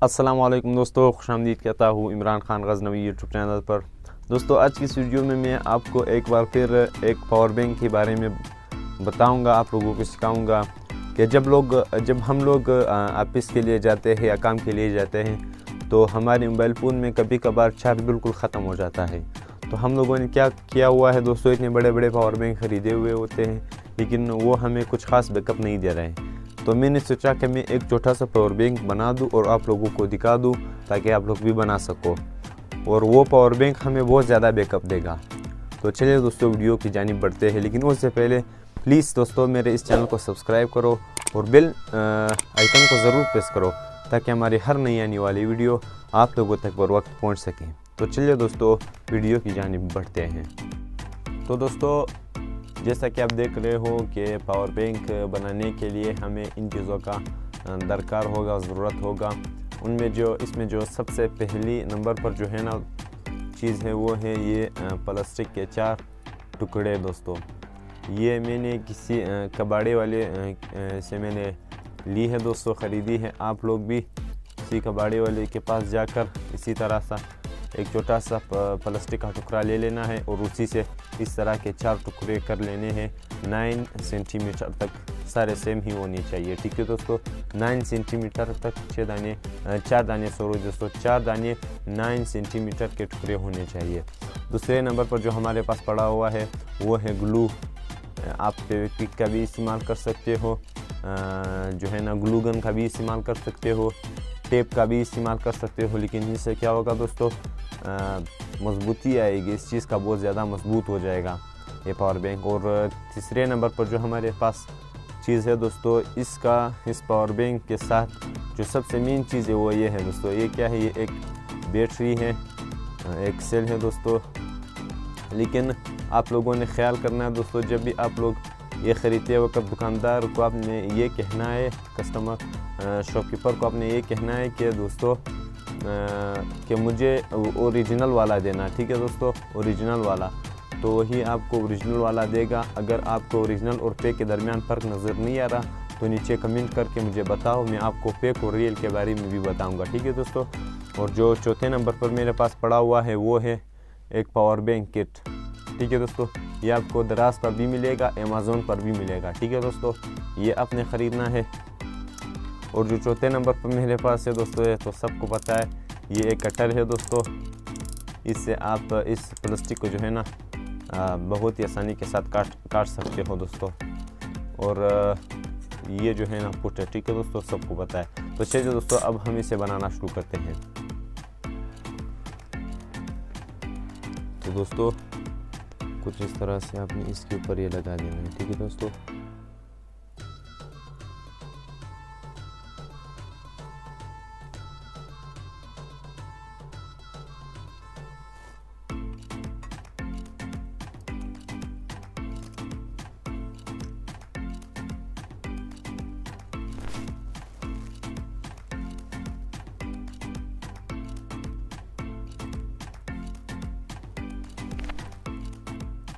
अस्सलाम वालेकुम दोस्तों, खुशामदीद कहता हूँ इमरान खान गज़नवी यूट्यूब चैनल पर। दोस्तों, आज की इस वीडियो में मैं आपको एक बार फिर एक पावर बैंक के बारे में बताऊंगा, आप लोगों को सिखाऊंगा कि जब हम लोग ऑफिस के लिए जाते हैं या काम के लिए जाते हैं तो हमारे मोबाइल फ़ोन में कभी कभार चार्ज बिल्कुल ख़त्म हो जाता है। तो हम लोगों ने क्या किया हुआ है दोस्तों, इतने बड़े बड़े पावर बैंक ख़रीदे हुए होते हैं लेकिन वो हमें कुछ ख़ास बैकअप नहीं दे रहे हैं। तो मैंने सोचा कि मैं एक छोटा सा पावर बैंक बना दूं और आप लोगों को दिखा दूं ताकि आप लोग भी बना सको, और वो पावर बैंक हमें बहुत ज़्यादा बैकअप देगा। तो चलिए दोस्तों, वीडियो की जानिब बढ़ते हैं, लेकिन उससे पहले प्लीज़ दोस्तों मेरे इस चैनल को सब्सक्राइब करो और बेल आइकन को ज़रूर प्रेस करो ताकि हमारी हर नई आने वाली वीडियो आप लोगों तक बर वक्त पहुँच सकें। तो चलिए दोस्तों, वीडियो की जानिब बढ़ते हैं। तो दोस्तों, जैसा कि आप देख रहे हो कि पावर बैंक बनाने के लिए हमें इन चीज़ों का दरकार होगा, ज़रूरत होगा। उनमें इसमें जो सबसे पहली नंबर पर जो है ना चीज़ है वो है ये प्लास्टिक के 4 टुकड़े। दोस्तों, ये मैंने किसी कबाड़े वाले से मैंने ली है दोस्तों, ख़रीदी है। आप लोग भी किसी कबाड़े वाले के पास जाकर इसी तरह सा एक छोटा सा प्लास्टिक का टुकड़ा ले लेना है और उसी से इस तरह के 4 टुकड़े कर लेने हैं। 9 सेंटीमीटर तक सारे सेम ही होने चाहिए, ठीक है दोस्तों। 9 सेंटीमीटर तक 4 दाने 9 सेंटीमीटर के टुकड़े होने चाहिए। दूसरे नंबर पर जो हमारे पास पड़ा हुआ है वो है ग्लू। आप फेविक्विक का भी इस्तेमाल कर सकते हो, जो है ना ग्लू गन का भी इस्तेमाल कर सकते हो, टेप का भी इस्तेमाल कर सकते हो। लेकिन इससे क्या होगा दोस्तों, मजबूती आएगी, इस चीज़ का बहुत ज़्यादा मजबूत हो जाएगा ये पावर बैंक। और तीसरे नंबर पर जो हमारे पास चीज़ है दोस्तों, इस पावर बैंक के साथ जो सबसे मेन चीज़ है वो ये है दोस्तों। ये क्या है, ये एक बैटरी है, एक सेल है दोस्तों। लेकिन आप लोगों ने ख्याल करना है दोस्तों, जब भी आप लोग ये ख़रीदते वक्त दुकानदार को आपने ये कहना है, कस्टमर शॉपकीपर को आपने ये कहना है कि दोस्तों कि मुझे ओरिजिनल वाला देना, ठीक है दोस्तों, ओरिजिनल वाला। तो वही आपको ओरिजिनल वाला देगा। अगर आपको ओरिजिनल और फेक के दरमियान फ़र्क नज़र नहीं आ रहा तो नीचे कमेंट करके मुझे बताओ, मैं आपको फेक और रियल के बारे में भी बताऊंगा, ठीक है दोस्तों। और जो चौथे नंबर पर मेरे पास पड़ा हुआ है वो है एक पावर बैंक किट, ठीक है दोस्तों। ये आपको दराज पर भी मिलेगा, अमेज़न पर भी मिलेगा, ठीक है दोस्तों। ये आपने ख़रीदना है। और जो चौथे नंबर पर मेरे पास है दोस्तों, ये तो सबको पता है, ये एक कटर है दोस्तों। इससे आप इस प्लास्टिक को जो है ना बहुत ही आसानी के साथ काट सकते हो दोस्तों। और ये जो है ना पुट है, ठीक है दोस्तों, सबको पता है। तो चलिए दोस्तों, अब हम इसे बनाना शुरू करते हैं। तो दोस्तों, कुछ इस तरह से आपने इसके ऊपर ये लगा देना है, ठीक है दोस्तों।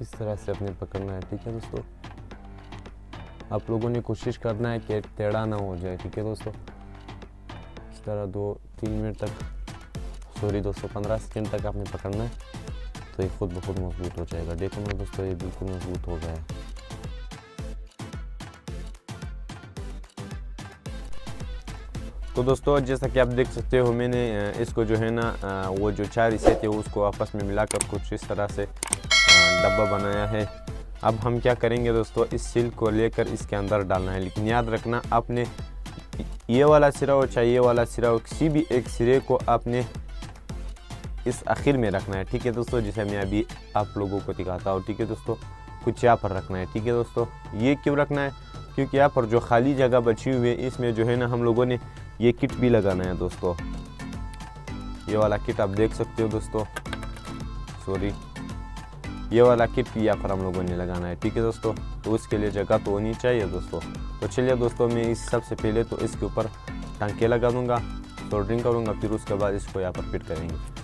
इस तरह से अपने पकड़ना है, ठीक है दोस्तों। आप लोगों ने कोशिश करना है कि टेढ़ा ना हो जाए, ठीक है दोस्तों। इस तरह 2-3 मिनट तक, सॉरी दोस्तों 15 सेकंड तक आपने पकड़ना है, तो ये खुद ब खुद मजबूत हो जाएगा। देखो ना दोस्तों, ये बिल्कुल मजबूत हो गया है। तो दोस्तों, जैसा कि आप देख सकते हो, मैंने इसको जो है ना वो जो 4 हिस्से थे उसको आपस में मिलाकर कुछ इस तरह से डब्बा बनाया है। अब हम क्या करेंगे दोस्तों, इस सील को लेकर इसके अंदर डालना है। लेकिन याद रखना, आपने ये वाला सिरा हो चाहे ये वाला सिरा हो, किसी भी एक सिरे को आपने इस आखिर में रखना है, ठीक है दोस्तों। जैसे मैं अभी आप लोगों को दिखाता हूँ, ठीक है दोस्तों। कुछ यहाँ पर रखना है, ठीक है दोस्तों। ये क्यों रखना है, क्योंकि यहाँ पर जो खाली जगह बची हुई है इसमें जो है ना हम लोगों ने ये किट भी लगाना है दोस्तों। ये वाला किट आप देख सकते हो दोस्तों, सॉरी ये वाला किट भी यहाँ पर हम लोगों ने लगाना है, ठीक है दोस्तों। तो उसके लिए जगह तो होनी चाहिए दोस्तों। तो चलिए दोस्तों, मैं इस सबसे पहले तो इसके ऊपर टांके लगा दूंगा, सोल्डरिंग करूंगा, फिर उसके बाद इसको यहाँ पर फिट करेंगे।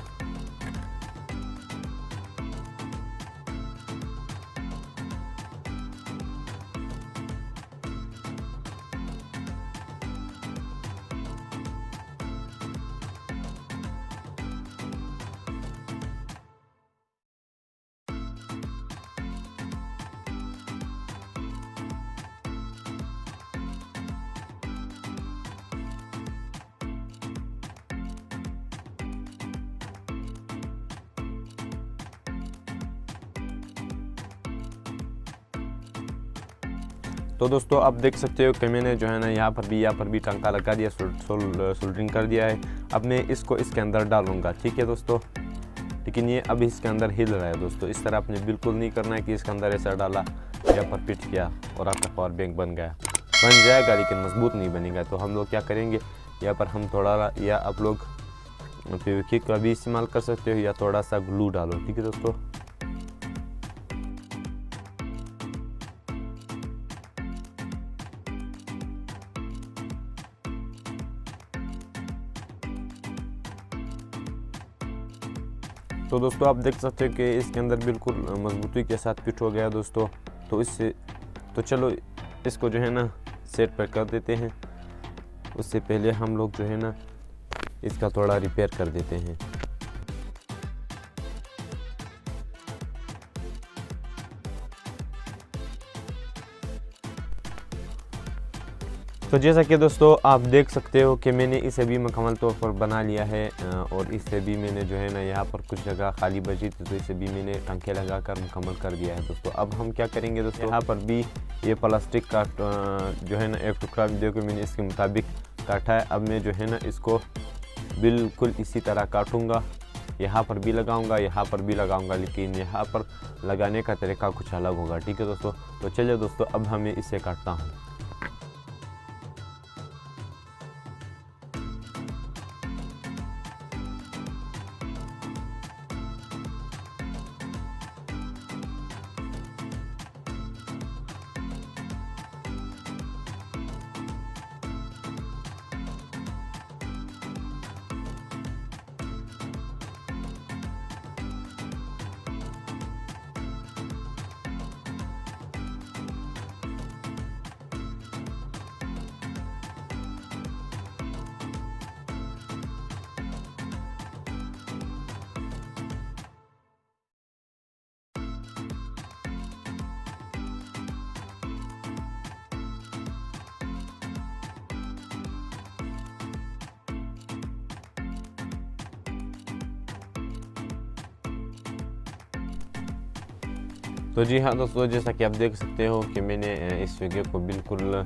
तो दोस्तों आप देख सकते हो कि मैंने जो है ना यहाँ पर भी टांका लगा दिया, सोल्डरिंग कर दिया है। अब मैं इसको इसके अंदर डालूंगा, ठीक है दोस्तों। लेकिन ये अब इसके अंदर हिल रहा है दोस्तों। इस तरह आपने बिल्कुल नहीं करना है कि इसके अंदर ऐसा डाला, यहाँ पर फिट किया और आपका पावर बैंक बन गया। बन जाएगा लेकिन मजबूत नहीं बनेगा। तो हम लोग क्या करेंगे, यहाँ पर हम थोड़ा, या आप लोग फेविक्विक का भी इस्तेमाल कर सकते हो या थोड़ा सा ग्लू डालो, ठीक है दोस्तों। तो दोस्तों आप देख सकते हो कि इसके अंदर बिल्कुल मजबूती के साथ फिट हो गया दोस्तों। तो चलो इसको जो है ना सेट पर कर देते हैं। उससे पहले हम लोग जो है ना इसका थोड़ा रिपेयर कर देते हैं। तो जैसा कि दोस्तों आप देख सकते हो कि मैंने इसे भी मुकम्मल तौर पर बना लिया है, और इससे भी मैंने जो है ना यहाँ पर कुछ जगह खाली बची थी, तो इसे भी मैंने टांके लगा कर मुकम्मल कर दिया है दोस्तों। अब हम क्या करेंगे दोस्तों, यहाँ पर भी ये प्लास्टिक का जो है ना एक टुकड़ा भी देखो मैंने इसके मुताबिक काटा है। अब मैं जो है ना इसको बिल्कुल इसी तरह काटूँगा, यहाँ पर भी लगाऊंगा, यहाँ पर भी लगाऊंगा, लेकिन यहाँ पर लगाने का तरीका कुछ अलग होगा, ठीक है दोस्तों। तो चलिए दोस्तों अब हमें इसे काटता हूँ। तो जी हाँ दोस्तों, जैसा कि आप देख सकते हो कि मैंने इस फिगर को बिल्कुल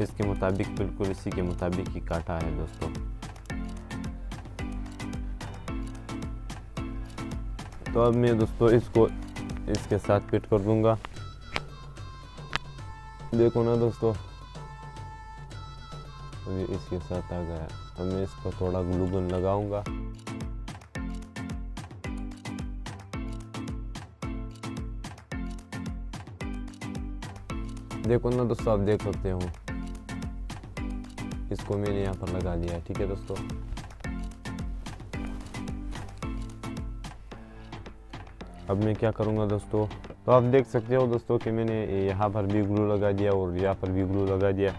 इसके मुताबिक, बिल्कुल इसी के मुताबिक ही काटा है दोस्तों। तो अब मैं दोस्तों इसको इसके साथ फिट कर दूंगा। देखो ना दोस्तों, अभी इसके साथ आ गया। अब मैं इसको थोड़ा ग्लू गन लगाऊंगा। देखो ना दोस्तों, आप देख सकते हो इसको मैंने यहाँ पर लगा दिया है, ठीक है दोस्तों। अब मैं क्या करूँगा दोस्तों, तो आप देख सकते हो दोस्तों कि मैंने यहाँ पर भी ग्लू लगा दिया और यहाँ पर भी ग्लू लगा दिया।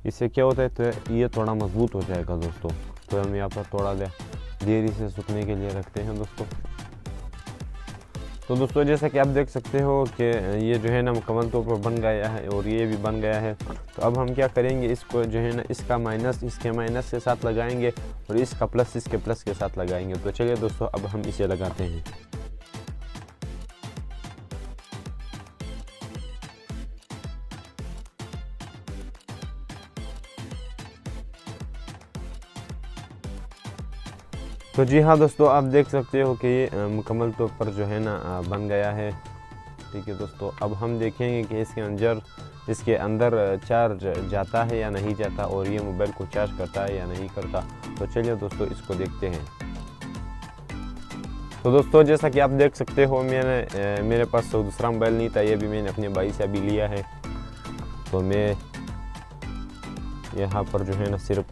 इससे क्या होता है, तो ये थोड़ा मजबूत हो जाएगा दोस्तों। तो हम यहाँ पर थोड़ा देर इसे सूखने के लिए रखते हैं दोस्तों। तो दोस्तों जैसा कि आप देख सकते हो कि ये जो है ना मुकम्मल तौर पर बन गया है और ये भी बन गया है। तो अब हम क्या करेंगे, इसको जो है ना इसका माइनस इसके माइनस के साथ लगाएंगे और इसका प्लस इसके प्लस के साथ लगाएंगे। तो चलिए दोस्तों अब हम इसे लगाते हैं। तो जी हाँ दोस्तों, आप देख सकते हो कि ये मुकम्मल तौर पर जो है ना बन गया है, ठीक है दोस्तों। अब हम देखेंगे कि इसके अंदर चार्ज जाता है या नहीं जाता, और ये मोबाइल को चार्ज करता है या नहीं करता। तो चलिए दोस्तों इसको देखते हैं। तो दोस्तों जैसा कि आप देख सकते हो, मेरे पास तो दूसरा मोबाइल नहीं था, ये भी मैंने अपने भाई से अभी लिया है। तो मैं यहाँ पर जो है ना सिर्फ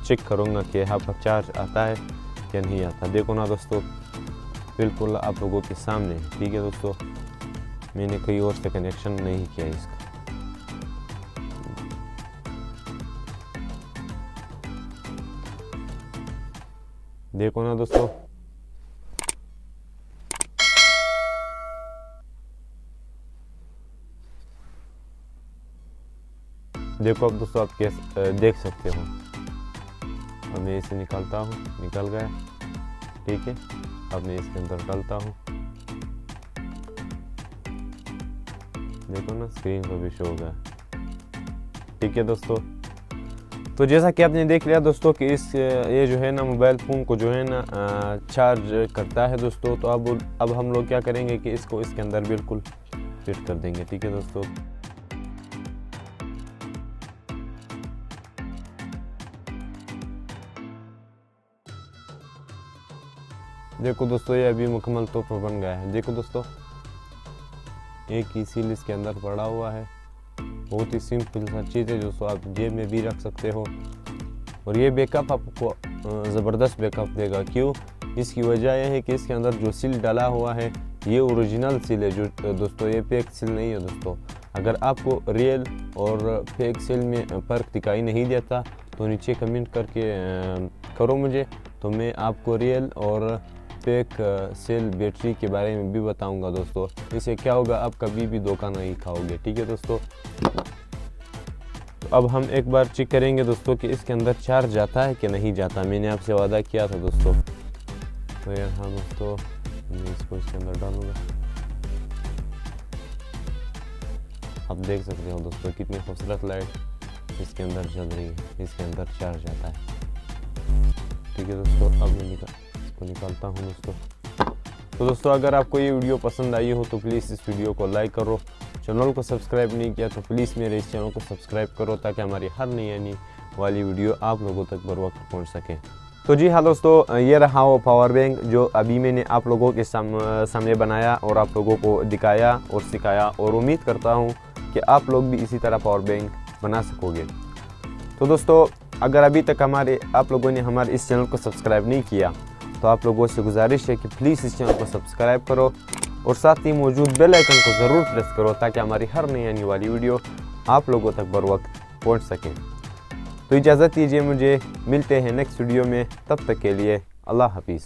चेक करूँगा कि यहाँ पर चार्ज आता है या नहीं आता। देखो ना दोस्तों, बिल्कुल आप लोगों के सामने, ठीक है दोस्तों। मैंने कोई और से कनेक्शन नहीं किया इसका। देखो ना दोस्तों, देखो अब दोस्तों आप कैसे देख सकते हो। अब मैं इसे निकालता हूँ, निकल गया, ठीक है। अब मैं इसके अंदर डालता हूँ। देखो ना स्क्रीन पर भी शो होगा। ठीक है दोस्तों, तो जैसा कि आपने देख लिया दोस्तों कि ये जो है ना मोबाइल फ़ोन को जो है ना चार्ज करता है दोस्तों। तो अब हम लोग क्या करेंगे कि इसको इसके अंदर बिल्कुल फिट कर देंगे। ठीक है दोस्तों, देखो दोस्तों ये अभी मुकम्मल तौर पर बन गया है। देखो दोस्तों एक ही सील इसके अंदर पड़ा हुआ है। बहुत ही सिंपल सा चीज़ है दोस्तों, आप जेब में भी रख सकते हो। और ये बैकअप आपको ज़बरदस्त बैकअप देगा। क्यों? इसकी वजह यह है कि इसके अंदर जो सील डाला हुआ है ये ओरिजिनल सील है जो दोस्तों, ये फेक सील नहीं है दोस्तों। अगर आपको रियल और फेक सील में फ़र्क दिखाई नहीं देता तो नीचे कमेंट करके करो मुझे, तो मैं आपको रियल और फेक सेल बैटरी के बारे में भी बताऊंगा दोस्तों। इससे क्या होगा, आप कभी भी धोखा नहीं खाओगे। ठीक है दोस्तों, तो अब हम एक बार चेक करेंगे दोस्तों कि इसके अंदर चार्ज जाता है कि नहीं जाता। मैंने आपसे वादा किया था दोस्तों। तो यहाँ दोस्तों मैं इसको इसके अंदर डालूंगा। आप देख सकते हो दोस्तों कितनी खूबसूरत लाइट इसके अंदर जल रही है, इसके अंदर चार्ज आता है। ठीक है दोस्तों, अब मैं इसको निकालता हूँ दोस्तों। तो दोस्तों अगर आपको ये वीडियो पसंद आई हो तो प्लीज़ इस वीडियो को लाइक करो। चैनल को सब्सक्राइब नहीं किया तो प्लीज़ मेरे इस चैनल को सब्सक्राइब करो ताकि हमारी हर नई आने वाली वीडियो आप लोगों तक बर वक्त पहुँच सके। तो जी हाँ दोस्तों, ये रहा वो पावर बैंक जो अभी मैंने आप लोगों के सामने बनाया और आप लोगों को दिखाया और सिखाया, और उम्मीद करता हूँ कि आप लोग भी इसी तरह पावर बैंक बना सकोगे। तो दोस्तों अगर अभी तक आप लोगों ने हमारे इस चैनल को सब्सक्राइब नहीं किया तो आप लोगों से गुजारिश है कि प्लीज़ इस चैनल को सब्सक्राइब करो और साथ ही मौजूद बेल आइकन को ज़रूर प्रेस करो ताकि हमारी हर नई आने वाली वीडियो आप लोगों तक बर वक्त पहुँच सके। तो इजाज़त दीजिए मुझे, मिलते हैं नेक्स्ट वीडियो में, तब तक के लिए अल्लाह हाफिज़।